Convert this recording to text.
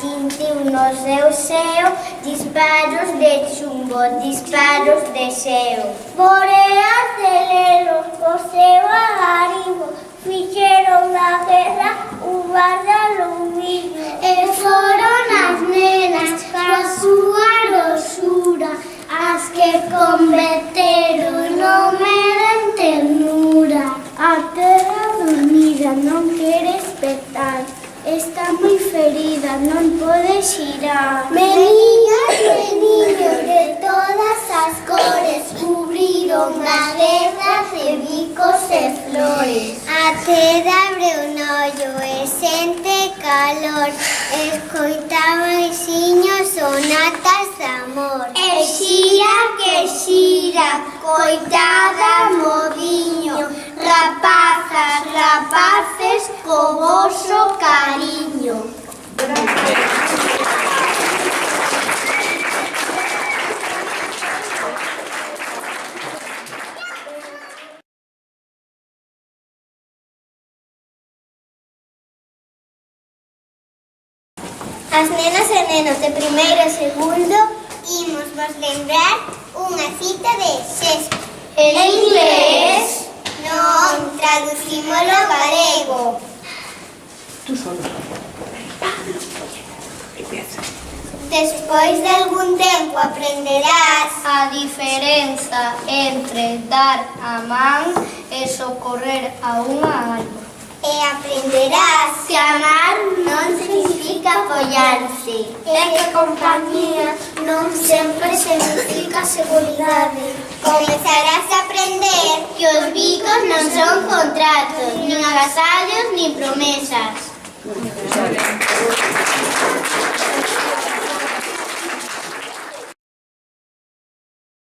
Sentiu no seu seo disparos de chumbo, disparos de seo. Boreas de lelos, o seu agarimbo, fixeron da guerra o barda lumiño. E foron as nenas, coa súa rosura, as que converteron o medo en ternura. A terra dormida non quere despertar, está moi ferida, non pode xirar. Meniñas, meniños de todas as cores, cubriron as letras de bicos e flores. A terra abre un ollo e sente calor, escoita baixinhos sonatas de amor. E xira que xira, coitada modiño, rapazas, rapaces, co voso cariño. As nenas e nenos de primeiro e segundo imos vos lembrar unha cita de Shakespeare. En inglés? Non, traducímolo galego. Tú solo. Despois de algún tempo aprenderás a diferenza entre dar a man e socorrer a unha alma. E aprenderás que amar non significa apoiarse, e que compañía non sempre significa seguridade. Comezarás a aprender que os bicos non son contratos, nin agasallos, nin promesas.